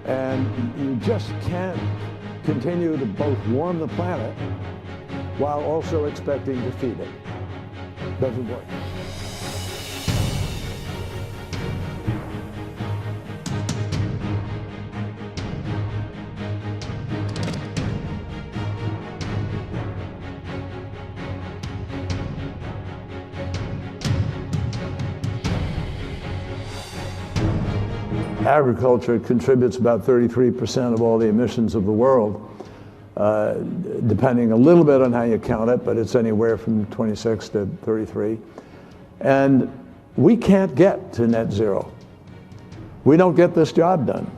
And you just can't continue to both warm the planet while also expecting to feed it. Doesn't work. Agriculture contributes about 33% of all the emissions of the world, depending a little bit on how you count it, but it's anywhere from 26 to 33. And we can't get to net zero. We don't get this job done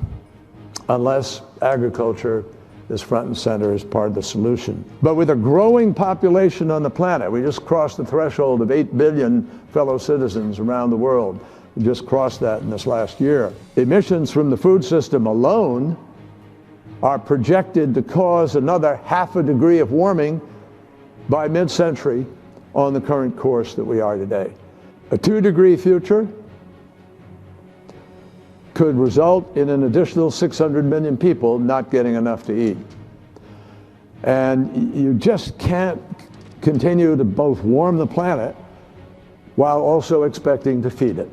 unless agriculture is front and center as part of the solution. But with a growing population on the planet, we just crossed the threshold of 8 billion fellow citizens around the world. We just crossed that in this last year. Emissions from the food system alone are projected to cause another ½ degree of warming by mid-century on the current course that we are today. A 2-degree future could result in an additional 600 million people not getting enough to eat. And you just can't continue to both warm the planet while also expecting to feed it.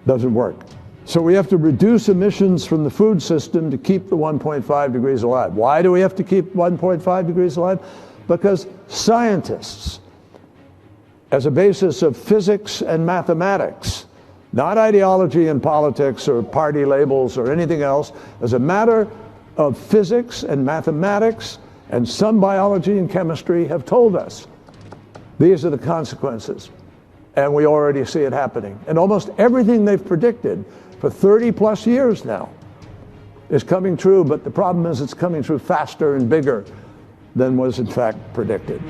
Doesn't work. So we have to reduce emissions from the food system to keep the 1.5 degrees alive. Why do we have to keep 1.5 degrees alive? Because scientists, as a basis of physics and mathematics, not ideology and politics or party labels or anything else, as a matter of physics and mathematics and some biology and chemistry have told us these are the consequences. And we already see it happening. And almost everything they've predicted for 30 plus years now is coming true, but the problem is it's coming true faster and bigger than was in fact predicted.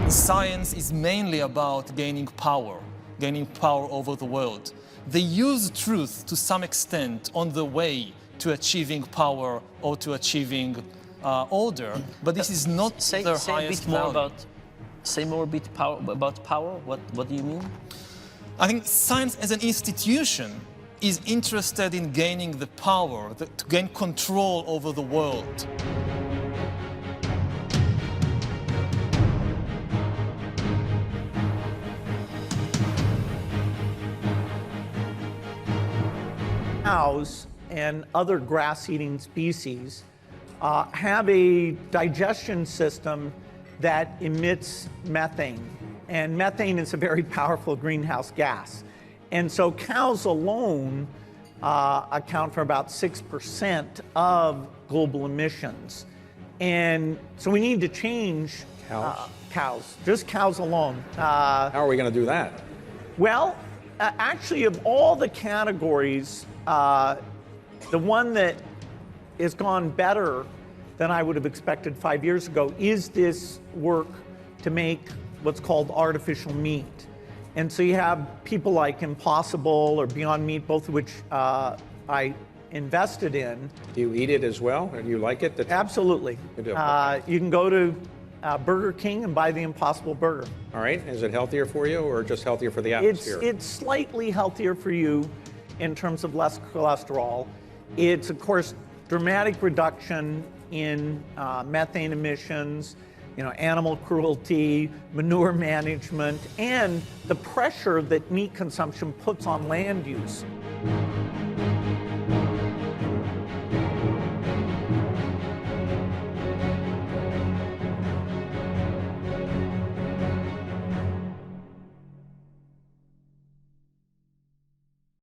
Science is mainly about gaining power over the world. They use truth to some extent on the way to achieving power or to achieving order, but this is not their highest value. Say more about power. What do you mean? I think science as an institution is interested in gaining the power, to gain control over the world. Cows and other grass-eating species have a digestion system that emits methane. And methane is a very powerful greenhouse gas. And so cows alone account for about 6% of global emissions. And so we need to change cows, just cows alone. How are we going to do that? Well, actually, of all the categories, the one that has gone better than I would have expected 5 years ago is this work to make what's called artificial meat. And so you have people like Impossible or Beyond Meat, both of which I invested in. Do you eat it as well? And do you like it? Absolutely. You do. You can go to Burger King and buy the Impossible Burger. All right. Is it healthier for you or just healthier for the atmosphere? It's slightly healthier for you in terms of less cholesterol. It's, of course, dramatic reduction in methane emissions, animal cruelty, manure management, and the pressure that meat consumption puts on land use.